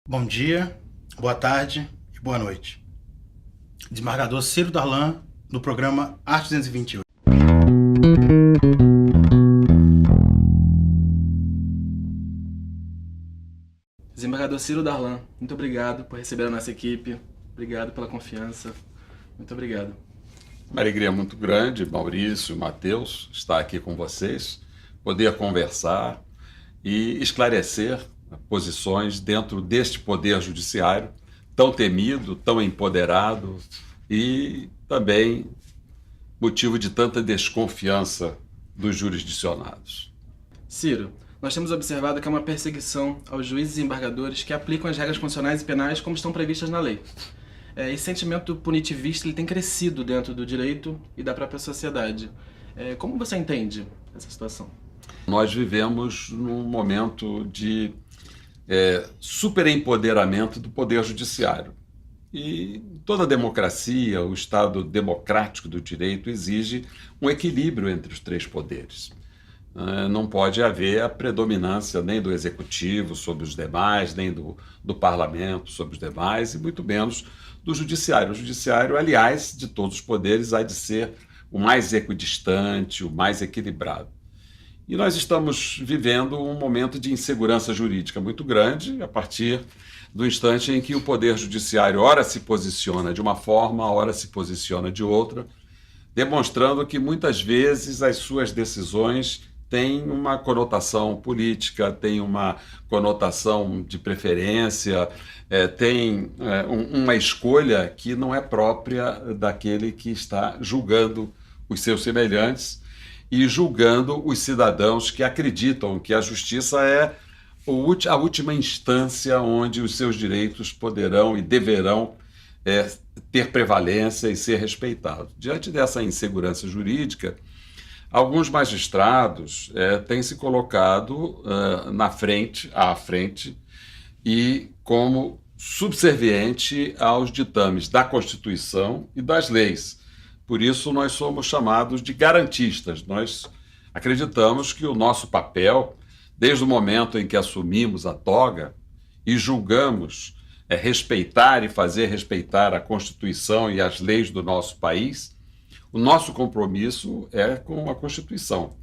Bom dia, boa tarde e boa noite. Desembargador Ciro Darlan, no programa Arte 228. Desembargador Ciro Darlan, muito obrigado por receber a nossa equipe. Obrigado pela confiança. Muito obrigado. Uma alegria muito grande, Maurício, Matheus, estar aqui com vocês, poder conversar e esclarecer posições dentro deste poder judiciário tão temido, tão empoderado e também motivo de tanta desconfiança dos jurisdicionados. Ciro, nós temos observado que há uma perseguição aos juízes e embargadores que aplicam as regras constitucionais e penais como estão previstas na lei. Esse sentimento punitivista ele tem crescido dentro do direito e da própria sociedade. Como você entende essa situação? Nós vivemos num momento de superempoderamento do poder judiciário. E toda democracia, o Estado democrático do direito, exige um equilíbrio entre os três poderes. Não pode haver a predominância nem do executivo sobre os demais, nem do parlamento sobre os demais, e muito menos do judiciário. O judiciário, aliás, de todos os poderes, há de ser o mais equidistante, o mais equilibrado. E nós estamos vivendo um momento de insegurança jurídica muito grande, a partir do instante em que o poder judiciário ora se posiciona de uma forma, ora se posiciona de outra, demonstrando que muitas vezes as suas decisões têm uma conotação política, têm uma conotação de preferência, tem uma escolha que não é própria daquele que está julgando os seus semelhantes e julgando os cidadãos que acreditam que a justiça é a última instância onde os seus direitos poderão e deverão ter prevalência e ser respeitados. Diante dessa insegurança jurídica, alguns magistrados têm se colocado à frente e como subserviente aos ditames da Constituição e das leis. Por isso, nós somos chamados de garantistas. Nós acreditamos que o nosso papel, desde o momento em que assumimos a toga e julgamos respeitar e fazer respeitar a Constituição e as leis do nosso país, o nosso compromisso é com a Constituição.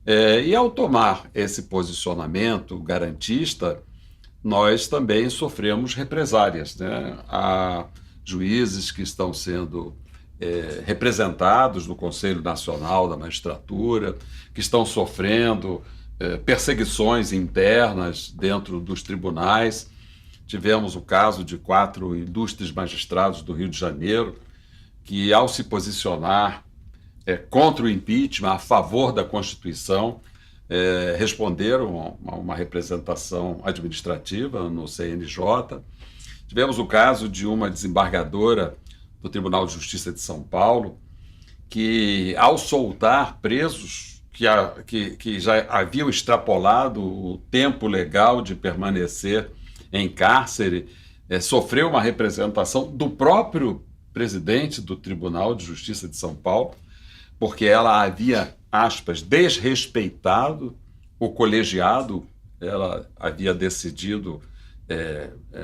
E ao tomar esse posicionamento garantista, nós também sofremos represálias, né? Há juízes que estão sendo representados no Conselho Nacional da Magistratura, que estão sofrendo perseguições internas dentro dos tribunais. Tivemos o caso de 4 ilustres magistrados do Rio de Janeiro que, ao se posicionar contra o impeachment, a favor da Constituição, responderam a uma representação administrativa no CNJ. Tivemos o caso de uma desembargadora do Tribunal de Justiça de São Paulo, que, ao soltar presos que já haviam extrapolado o tempo legal de permanecer em cárcere, sofreu uma representação do próprio presidente do Tribunal de Justiça de São Paulo, porque ela havia, aspas, desrespeitado o colegiado, ela havia decidido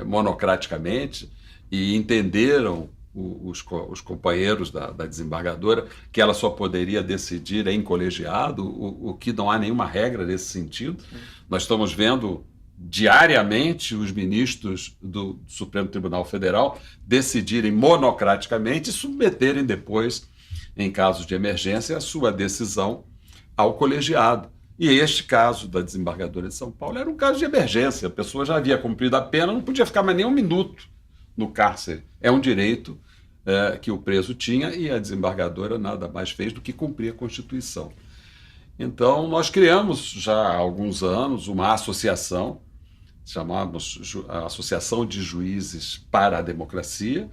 monocraticamente, e entenderam os companheiros da desembargadora que ela só poderia decidir em colegiado, o que não há nenhuma regra nesse sentido. Nós estamos vendo diariamente os ministros do Supremo Tribunal Federal decidirem monocraticamente e submeterem depois, em casos de emergência, a sua decisão ao colegiado. E este caso da desembargadora de São Paulo era um caso de emergência. A pessoa já havia cumprido a pena, não podia ficar mais nem um minuto no cárcere. É um direito que o preso tinha, e a desembargadora nada mais fez do que cumprir a Constituição. Então, nós criamos já há alguns anos uma associação, chamamos a Associação de Juízes para a Democracia,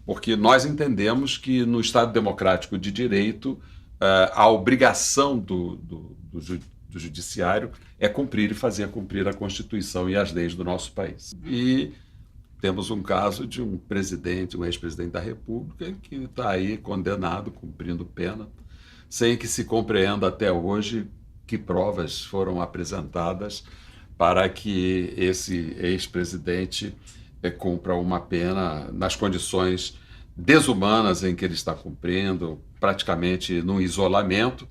porque nós entendemos que no Estado democrático de direito a obrigação do judiciário é cumprir e fazer cumprir a Constituição e as leis do nosso país. E temos um caso de um presidente, um ex-presidente da República, que está aí condenado, cumprindo pena, sem que se compreenda até hoje que provas foram apresentadas para que esse ex-presidente cumpra uma pena nas condições desumanas em que ele está cumprindo, praticamente num isolamento,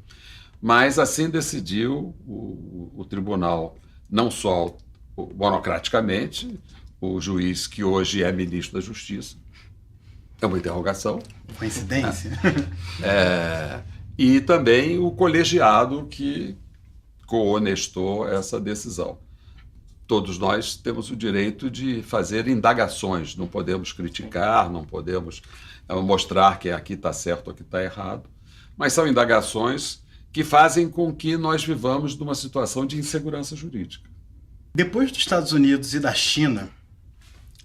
mas assim decidiu o tribunal, não só monocraticamente, o juiz que hoje é ministro da Justiça, é uma interrogação. Coincidência? E também o colegiado que cohonestou essa decisão. Todos nós temos o direito de fazer indagações, não podemos criticar, não podemos mostrar que aqui está certo ou aqui está errado, mas são indagações que fazem com que nós vivamos numa situação de insegurança jurídica. Depois dos Estados Unidos e da China,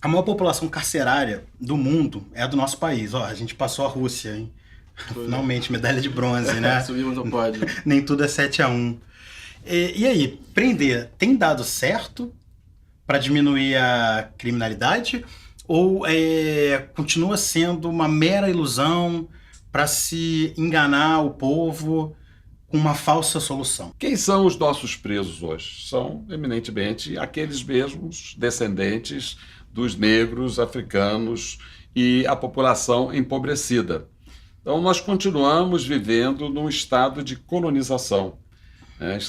a maior população carcerária do mundo é a do nosso país. Ó, a gente passou a Rússia, hein? Finalmente, medalha de bronze, né? Subimos ao pódio. Nem tudo é 7-1. E aí, prender tem dado certo para diminuir a criminalidade? Ou continua sendo uma mera ilusão para se enganar o povo com uma falsa solução? Quem são os nossos presos hoje? São eminentemente aqueles mesmos descendentes dos negros, africanos e a população empobrecida. Então, nós continuamos vivendo num estado de colonização.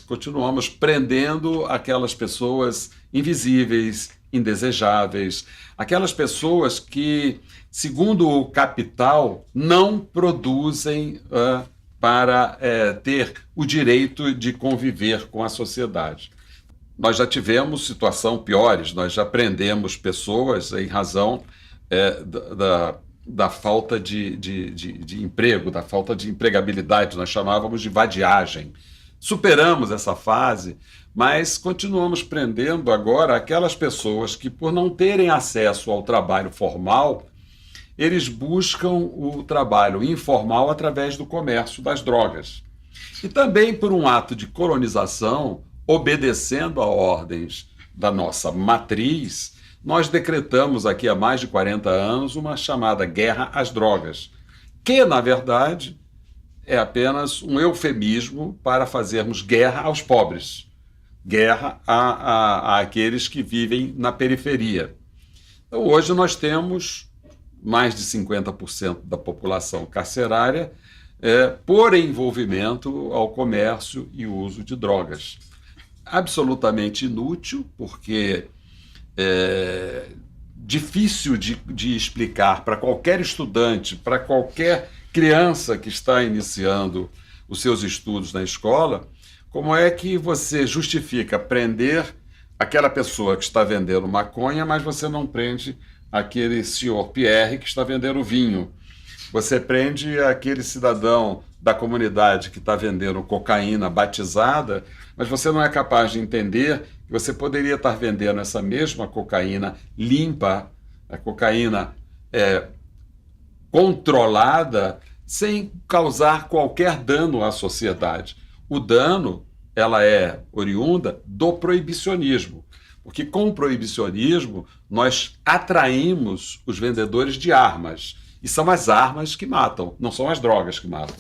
Continuamos prendendo aquelas pessoas invisíveis, indesejáveis, aquelas pessoas que, segundo o capital, não produzem para ter o direito de conviver com a sociedade. Nós já tivemos situação piores, nós já prendemos pessoas em razão da falta de emprego, da falta de empregabilidade, nós chamávamos de vadiagem. Superamos essa fase, mas continuamos prendendo agora aquelas pessoas que, por não terem acesso ao trabalho formal, eles buscam o trabalho informal através do comércio das drogas. E também por um ato de colonização, obedecendo a ordens da nossa matriz, nós decretamos aqui há mais de 40 anos uma chamada guerra às drogas, que, na verdade, é apenas um eufemismo para fazermos guerra aos pobres, guerra àqueles que vivem na periferia. Então, hoje nós temos mais de 50% da população carcerária por envolvimento ao comércio e uso de drogas. Absolutamente inútil, porque é difícil de explicar para qualquer estudante, para qualquer criança que está iniciando os seus estudos na escola, como é que você justifica prender aquela pessoa que está vendendo maconha, mas você não prende aquele senhor Pierre que está vendendo vinho. Você prende aquele cidadão da comunidade que está vendendo cocaína batizada, mas você não é capaz de entender que você poderia estar vendendo essa mesma cocaína limpa, a cocaína controlada, sem causar qualquer dano à sociedade. O dano, ela é oriunda do proibicionismo, porque com o proibicionismo nós atraímos os vendedores de armas, e são as armas que matam, não são as drogas que matam.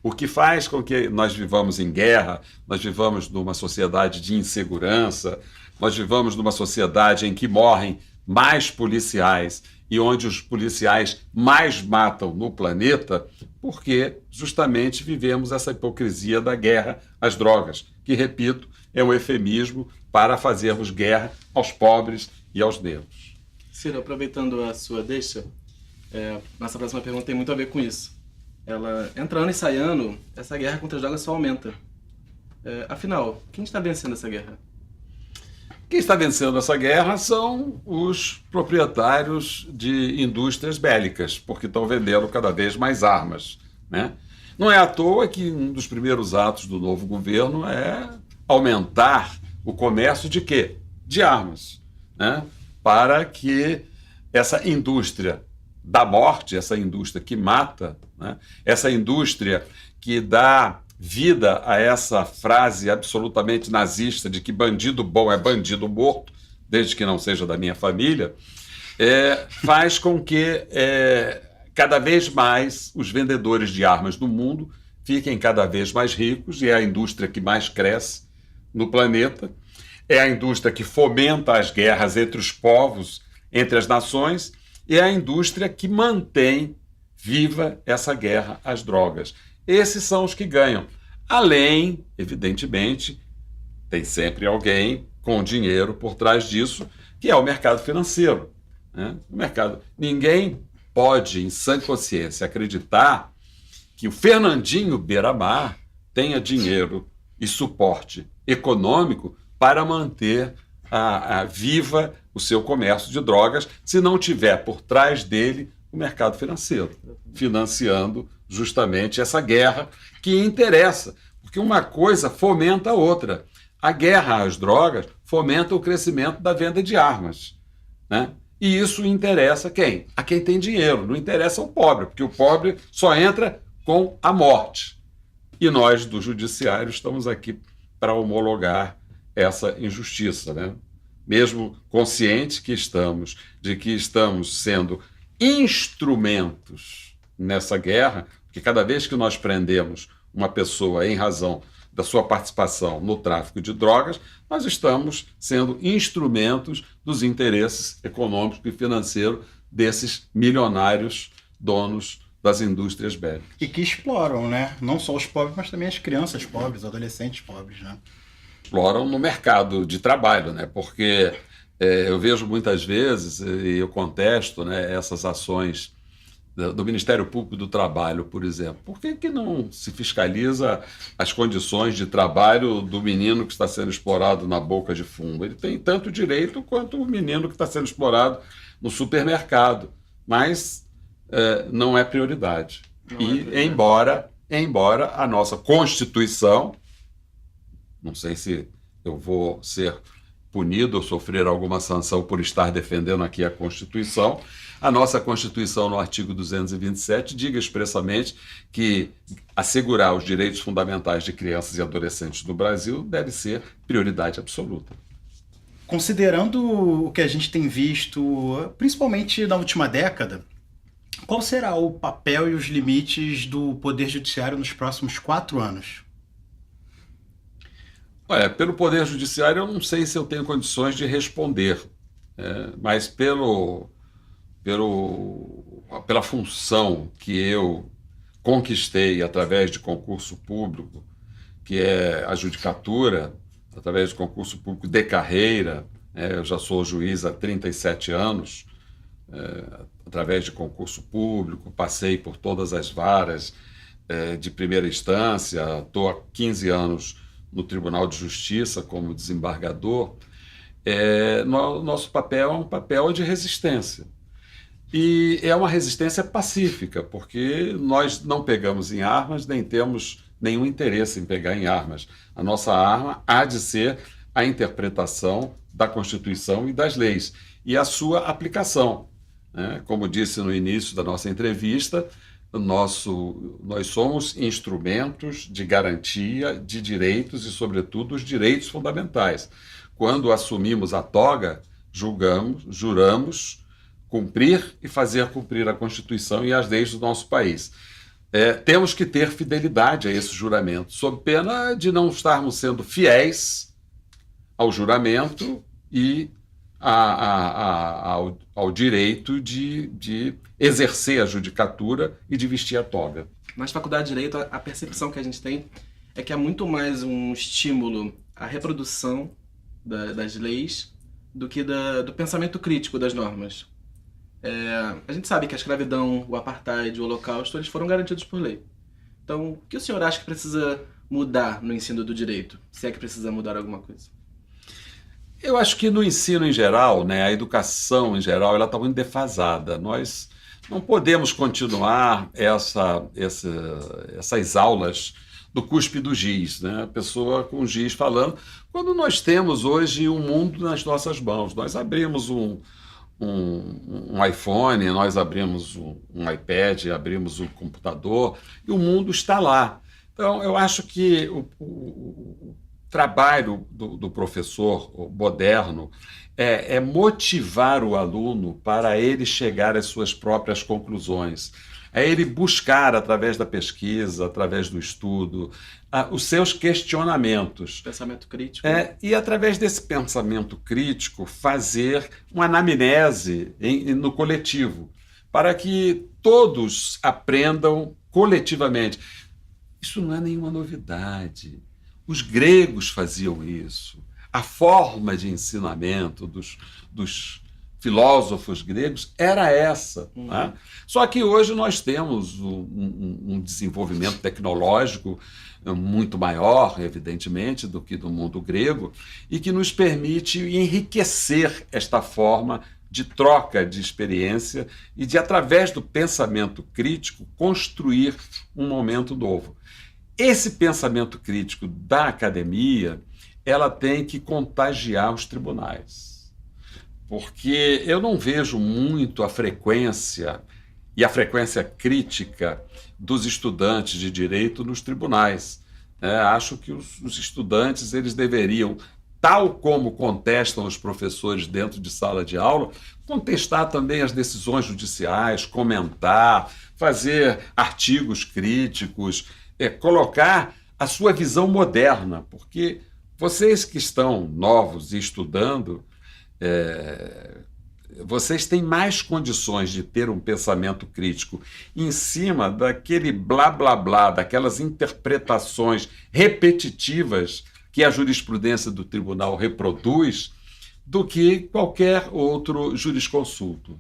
O que faz com que nós vivamos em guerra, nós vivamos numa sociedade de insegurança, nós vivamos numa sociedade em que morrem mais policiais e onde os policiais mais matam no planeta, porque justamente vivemos essa hipocrisia da guerra às drogas, que, repito, é um eufemismo para fazermos guerra aos pobres e aos negros. Ciro, aproveitando a sua deixa, nossa próxima pergunta tem muito a ver com isso. Ela, entra ano e sai ano, essa guerra contra as drogas só aumenta. Afinal, quem está vencendo essa guerra? Quem está vencendo essa guerra são os proprietários de indústrias bélicas, porque estão vendendo cada vez mais armas, né? Não é à toa que um dos primeiros atos do novo governo é aumentar o comércio de quê? De armas, né? Para que essa indústria da morte, essa indústria que mata, né? Essa indústria que dá vida a essa frase absolutamente nazista de que bandido bom é bandido morto, desde que não seja da minha família, faz com que cada vez mais os vendedores de armas do mundo fiquem cada vez mais ricos, e é a indústria que mais cresce no planeta. é a indústria que fomenta as guerras entre os povos, entre as nações, e é a indústria que mantém viva essa guerra às drogas. Esses são os que ganham. Além, evidentemente, tem sempre alguém com dinheiro por trás disso, que é o mercado financeiro, né? O mercado. Ninguém pode, em sã consciência, acreditar que o Fernandinho Beiramar tenha dinheiro e suporte econômico para manter viva o seu comércio de drogas, se não tiver por trás dele o mercado financeiro, financiando justamente essa guerra que interessa, porque uma coisa fomenta a outra. A guerra às drogas fomenta o crescimento da venda de armas, né? E isso interessa quem? A quem tem dinheiro, não interessa ao pobre, porque o pobre só entra com a morte. E nós, do Judiciário, estamos aqui para homologar essa injustiça, né? Mesmo conscientes de que estamos sendo instrumentos nessa guerra, porque cada vez que nós prendemos uma pessoa em razão da sua participação no tráfico de drogas, nós estamos sendo instrumentos dos interesses econômicos e financeiros desses milionários donos das indústrias bélicas. E que exploram, né? Não só os pobres, mas também as crianças pobres, adolescentes pobres, né? Exploram no mercado de trabalho, né? Porque eu vejo muitas vezes, e eu contesto, né, essas ações do Ministério Público do Trabalho, por exemplo. Por que não se fiscaliza as condições de trabalho do menino que está sendo explorado na boca de fumo? Ele tem tanto direito quanto o menino que está sendo explorado no supermercado, mas não é prioridade. Embora a nossa Constituição, não sei se eu vou ser punido ou sofrer alguma sanção por estar defendendo aqui a Constituição, a nossa Constituição, no artigo 227, diga expressamente que assegurar os direitos fundamentais de crianças e adolescentes no Brasil deve ser prioridade absoluta. Considerando o que a gente tem visto, principalmente na última década, qual será o papel e os limites do Poder Judiciário nos próximos 4 anos? Olha, pelo Poder Judiciário eu não sei se eu tenho condições de responder, mas pela função que eu conquistei através de concurso público, que é a judicatura, através de concurso público de carreira, eu já sou juiz há 37 anos, através de concurso público, passei por todas as varas de primeira instância, estou há 15 anos no Tribunal de Justiça como desembargador. Nosso papel é um papel de resistência. E é uma resistência pacífica, porque nós não pegamos em armas, nem temos nenhum interesse em pegar em armas. A nossa arma há de ser a interpretação da Constituição e das leis, e a sua aplicação, né? Como disse no início da nossa entrevista, nós somos instrumentos de garantia de direitos e, sobretudo, os direitos fundamentais. Quando assumimos a toga, juramos cumprir e fazer cumprir a Constituição e as leis do nosso país. Temos que ter fidelidade a esse juramento, sob pena de não estarmos sendo fiéis ao juramento e ao direito de exercer a judicatura e de vestir a toga. Nas faculdades de Direito, a percepção que a gente tem é que é muito mais um estímulo à reprodução das leis do que do pensamento crítico das normas. A gente sabe que a escravidão, o apartheid, o holocausto, eles foram garantidos por lei. Então, o que o senhor acha que precisa mudar no ensino do direito? Se é que precisa mudar alguma coisa? Eu acho que no ensino em geral, né, a educação em geral, ela está muito defasada. Nós não podemos continuar essas aulas do cuspe do giz, né? A pessoa com o giz falando, quando nós temos hoje um mundo nas nossas mãos. Nós abrimos um iPhone, nós abrimos um iPad, abrimos um computador e o mundo está lá. Então, eu acho que o trabalho do professor moderno é motivar o aluno para ele chegar às suas próprias conclusões. é ele buscar, através da pesquisa, através do estudo, os seus questionamentos. Pensamento crítico. E, através desse pensamento crítico, fazer uma anamnese no coletivo, para que todos aprendam coletivamente. Isso não é nenhuma novidade. Os gregos faziam isso. A forma de ensinamento dos filósofos gregos era essa. Né? Só que hoje nós temos um desenvolvimento tecnológico muito maior, evidentemente, do que do mundo grego, e que nos permite enriquecer esta forma de troca de experiência e de, através do pensamento crítico, construir um momento novo. Esse pensamento crítico da academia, ela tem que contagiar os tribunais. Porque eu não vejo muito a frequência crítica dos estudantes de direito nos tribunais. Acho que os estudantes eles deveriam, tal como contestam os professores dentro de sala de aula, contestar também as decisões judiciais, comentar, fazer artigos críticos, colocar a sua visão moderna, porque vocês que estão novos e estudando, vocês têm mais condições de ter um pensamento crítico em cima daquele blá blá blá, daquelas interpretações repetitivas que a jurisprudência do tribunal reproduz, do que qualquer outro jurisconsulto.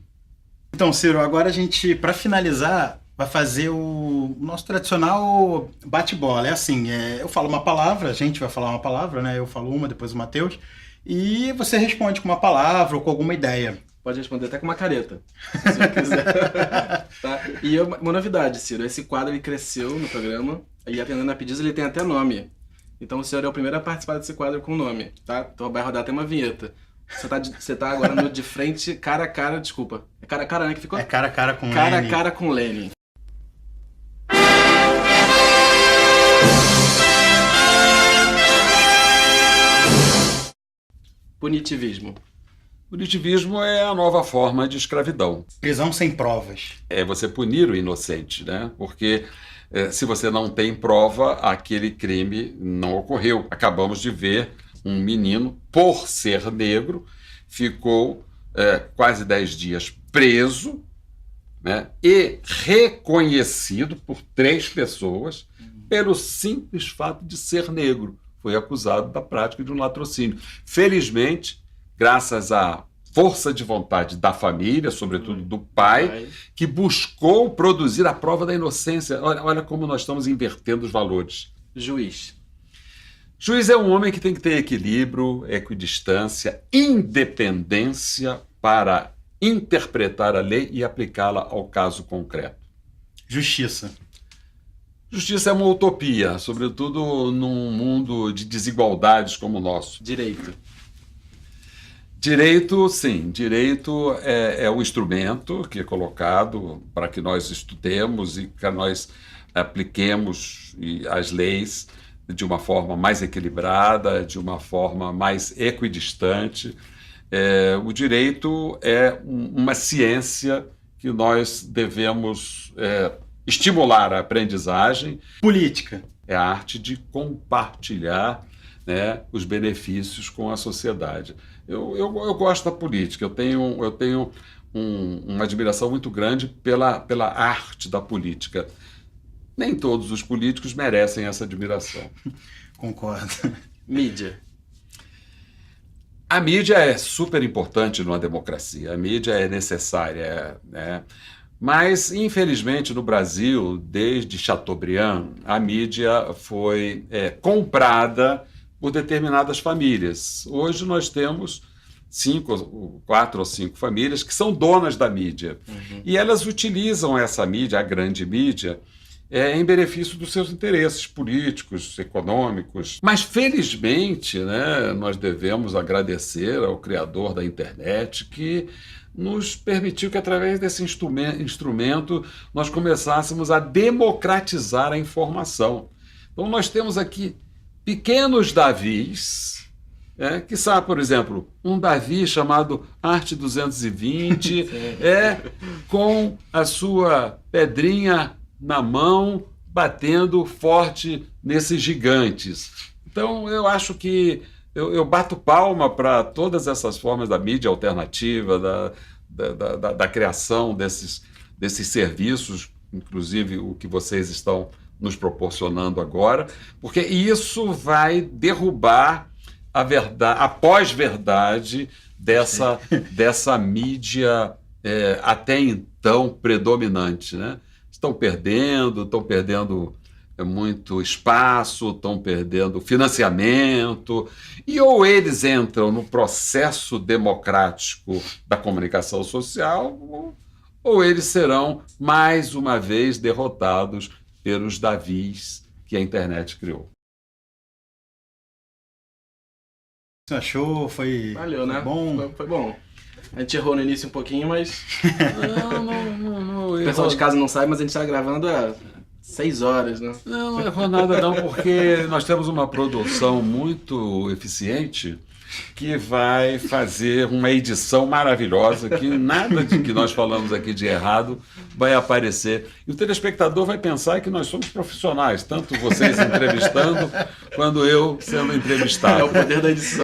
Então, Ciro, agora a gente, para finalizar, vai fazer o nosso tradicional bate-bola. É assim, eu falo uma palavra, a gente vai falar uma palavra, né? Eu falo uma, depois o Matheus, e você responde com uma palavra ou com alguma ideia. Pode responder até com uma careta, se quiser. Tá? E uma novidade, Ciro, esse quadro ele cresceu no programa, e atendendo a pedidos ele tem até nome. Então o senhor é o primeiro a participar desse quadro com nome, tá? Então vai rodar até uma vinheta. Você tá agora no de frente, cara a cara, desculpa. É cara a cara, né, que ficou? É cara a cara com Cara Lene. a cara com Lene. Punitivismo. Punitivismo é a nova forma de escravidão. Prisão sem provas. É você punir o inocente, né? Porque se você não tem prova, aquele crime não ocorreu. Acabamos de ver um menino, por ser negro, ficou quase 10 dias preso, né? E reconhecido por 3 pessoas pelo simples fato de ser negro. Foi acusado da prática de um latrocínio. Felizmente, graças à força de vontade da família, sobretudo do pai, que buscou produzir a prova da inocência. Olha como nós estamos invertendo os valores. Juiz. Juiz é um homem que tem que ter equilíbrio, equidistância, independência para interpretar a lei e aplicá-la ao caso concreto. Justiça. Justiça é uma utopia, sobretudo num mundo de desigualdades como o nosso. Direito. Direito, sim. Direito é o instrumento que é colocado para que nós estudemos e que nós apliquemos as leis de uma forma mais equilibrada, de uma forma mais equidistante. O direito é uma ciência que nós devemos estimular a aprendizagem. Política. É a arte de compartilhar, né, os benefícios com a sociedade. Eu gosto da política, eu tenho uma admiração muito grande pela arte da política. Nem todos os políticos merecem essa admiração. Concordo. Mídia. A mídia é super importante numa democracia, a mídia é necessária, né? Mas, infelizmente, no Brasil, desde Chateaubriand, a mídia foi comprada por determinadas famílias. Hoje nós temos 4 ou 5 famílias que são donas da mídia. E elas utilizam essa mídia, a grande mídia, em benefício dos seus interesses políticos, econômicos. Mas, felizmente, né, nós devemos agradecer ao criador da internet que nos permitiu que, através desse instrumento, nós começássemos a democratizar a informação. Então, nós temos aqui pequenos Davis, Quiçá, por exemplo, um Davi chamado Arte 220, com a sua pedrinha na mão, batendo forte nesses gigantes. Então, eu acho que eu bato palma para todas essas formas da mídia alternativa, da criação desses serviços, inclusive o que vocês estão nos proporcionando agora, porque isso vai derrubar a pós-verdade dessa mídia até então predominante, né? Estão perdendo muito espaço, estão perdendo financiamento, e ou eles entram no processo democrático da comunicação social, ou eles serão, mais uma vez, derrotados pelos Davis que a internet criou. Você achou? Foi Valeu, né? bom? Foi bom. A gente errou no início um pouquinho, mas Não, o pessoal de casa não sabe, mas a gente está gravando há 6 horas, né? Não errou nada não, porque nós temos uma produção muito eficiente que vai fazer uma edição maravilhosa, que nada de que nós falamos aqui de errado vai aparecer. E o telespectador vai pensar que nós somos profissionais, tanto vocês entrevistando, quanto eu sendo entrevistado. É o poder da edição.